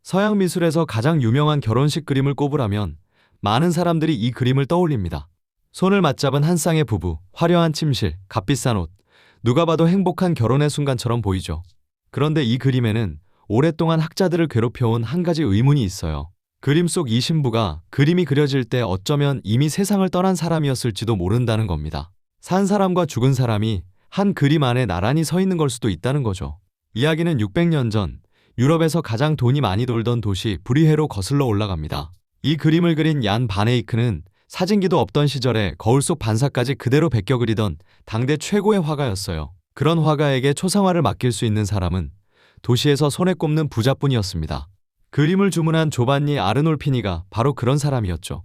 서양 미술에서 가장 유명한 결혼식 그림을 꼽으라면 많은 사람들이 이 그림을 떠올립니다. 손을 맞잡은 한 쌍의 부부, 화려한 침실, 값비싼 옷. 누가 봐도 행복한 결혼의 순간처럼 보이죠. 그런데 이 그림에는 오랫동안 학자들을 괴롭혀온 한 가지 의문이 있어요. 그림 속 이 신부가 그림이 그려질 때 어쩌면 이미 세상을 떠난 사람이었을지도 모른다는 겁니다. 산 사람과 죽은 사람이 한 그림 안에 나란히 서 있는 걸 수도 있다는 거죠. 이야기는 600년 전 유럽에서 가장 돈이 많이 돌던 도시 브리헤로 거슬러 올라갑니다. 이 그림을 그린 얀 바네이크는 사진기도 없던 시절에 거울 속 반사까지 그대로 베껴 그리던 당대 최고의 화가였어요. 그런 화가에게 초상화를 맡길 수 있는 사람은 도시에서 손에 꼽는 부자뿐이었습니다. 그림을 주문한 조반니 아르놀피니가 바로 그런 사람이었죠.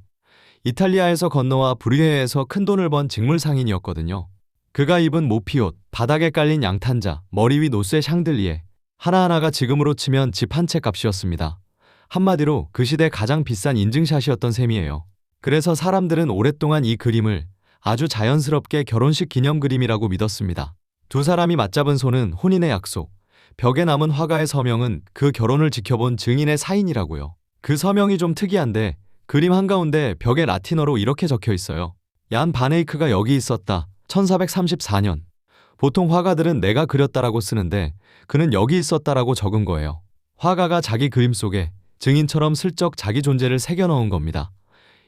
이탈리아에서 건너와 브리헤에서 큰돈을 번 직물 상인이었거든요. 그가 입은 모피옷, 바닥에 깔린 양탄자, 머리 위 노쇠 샹들리에 하나하나가 지금으로 치면 집 한 채 값이었습니다. 한마디로 그 시대 가장 비싼 인증샷이었던 셈이에요. 그래서 사람들은 오랫동안 이 그림을 아주 자연스럽게 결혼식 기념 그림이라고 믿었습니다. 두 사람이 맞잡은 손은 혼인의 약속, 벽에 남은 화가의 서명은 그 결혼을 지켜본 증인의 사인이라고요. 그 서명이 좀 특이한데 그림 한가운데 벽에 라틴어로 이렇게 적혀 있어요. 얀 바네이크가 여기 있었다. 1434년. 보통 화가들은 내가 그렸다라고 쓰는데 그는 여기 있었다라고 적은 거예요. 화가가 자기 그림 속에 증인처럼 슬쩍 자기 존재를 새겨 넣은 겁니다.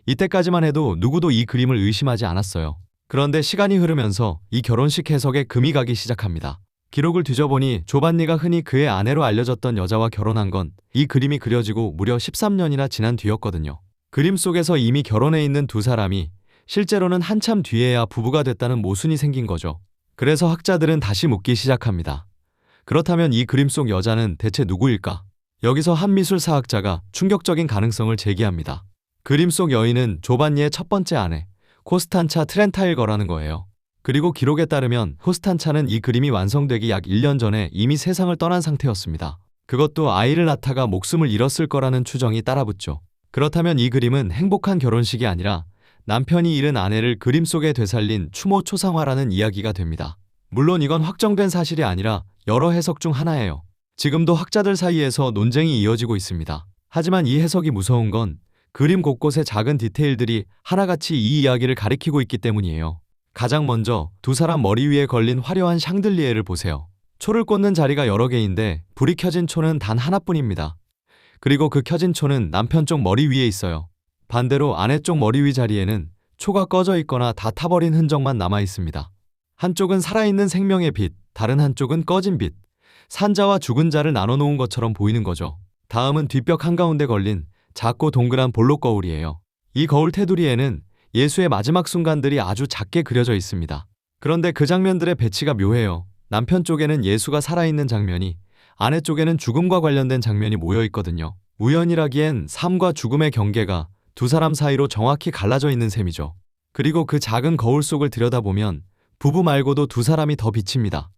이때까지만 해도 누구도 이 그림을 의심하지 않았어요. 그런데 시간이 흐르면서 이 결혼식 해석에 금이 가기 시작합니다. 기록을 뒤져보니 조반니가 흔히 그의 아내로 알려졌던 여자와 결혼한 건 이 그림이 그려지고 무려 13년이나 지난 뒤였거든요. 그림 속에서 이미 결혼해 있는 두 사람이 실제로는 한참 뒤에야 부부가 됐다는 모순이 생긴 거죠. 그래서 학자들은 다시 묻기 시작합니다. 그렇다면 이 그림 속 여자는 대체 누구일까? 여기서 한 미술사학자가 충격적인 가능성을 제기합니다. 그림 속 여인은 조반니의 첫 번째 아내, 코스탄차 트렌타일 거라는 거예요. 그리고 기록에 따르면 코스탄차는 이 그림이 완성되기 약 1년 전에 이미 세상을 떠난 상태였습니다. 그것도 아이를 낳다가 목숨을 잃었을 거라는 추정이 따라붙죠. 그렇다면 이 그림은 행복한 결혼식이 아니라 남편이 잃은 아내를 그림 속에 되살린 추모 초상화라는 이야기가 됩니다. 물론 이건 확정된 사실이 아니라 여러 해석 중 하나예요. 지금도 학자들 사이에서 논쟁이 이어지고 있습니다. 하지만 이 해석이 무서운 건 그림 곳곳의 작은 디테일들이 하나같이 이 이야기를 가리키고 있기 때문이에요. 가장 먼저 두 사람 머리 위에 걸린 화려한 샹들리에를 보세요. 초를 꽂는 자리가 여러 개인데 불이 켜진 초는 단 하나뿐입니다. 그리고 그 켜진 초는 남편 쪽 머리 위에 있어요. 반대로 아내 쪽 머리 위 자리에는 초가 꺼져 있거나 다 타버린 흔적만 남아 있습니다. 한쪽은 살아있는 생명의 빛, 다른 한쪽은 꺼진 빛. 산자와 죽은 자를 나눠 놓은 것처럼 보이는 거죠. 다음은 뒷벽 한가운데 걸린 작고 동그란 볼록 거울이에요. 이 거울 테두리에는 예수의 마지막 순간들이 아주 작게 그려져 있습니다. 그런데 그 장면들의 배치가 묘해요. 남편 쪽에는 예수가 살아있는 장면이, 아내 쪽에는 죽음과 관련된 장면이 모여 있거든요. 우연이라기엔 삶과 죽음의 경계가 두 사람 사이로 정확히 갈라져 있는 셈이죠. 그리고 그 작은 거울 속을 들여다보면 부부 말고도 두 사람이 더 비칩니다.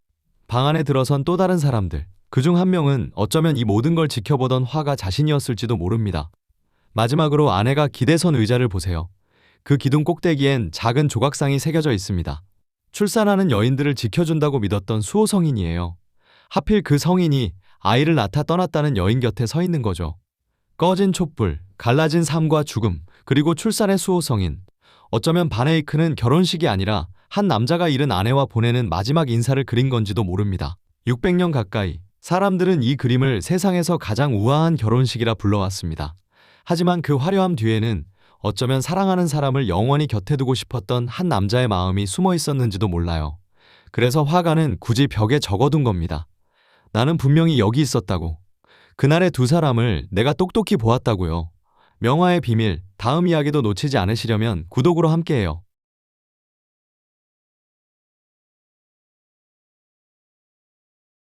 방 안에 들어선 또 다른 사람들. 그중 한 명은 어쩌면 이 모든 걸 지켜보던 화가 자신이었을지도 모릅니다. 마지막으로 아내가 기대선 의자를 보세요. 그 기둥 꼭대기엔 작은 조각상이 새겨져 있습니다. 출산하는 여인들을 지켜준다고 믿었던 수호 성인이에요. 하필 그 성인이 아이를 낳다 떠났다는 여인 곁에 서 있는 거죠. 꺼진 촛불, 갈라진 삶과 죽음, 그리고 출산의 수호 성인. 어쩌면 바네이크는 결혼식이 아니라 한 남자가 잃은 아내와 보내는 마지막 인사를 그린 건지도 모릅니다. 600년 가까이 사람들은 이 그림을 세상에서 가장 우아한 결혼식이라 불러왔습니다. 하지만 그 화려함 뒤에는 어쩌면 사랑하는 사람을 영원히 곁에 두고 싶었던 한 남자의 마음이 숨어 있었는지도 몰라요. 그래서 화가는 굳이 벽에 적어둔 겁니다. 나는 분명히 여기 있었다고. 그날의 두 사람을 내가 똑똑히 보았다고요. 명화의 비밀, 다음 이야기도 놓치지 않으시려면 구독으로 함께해요.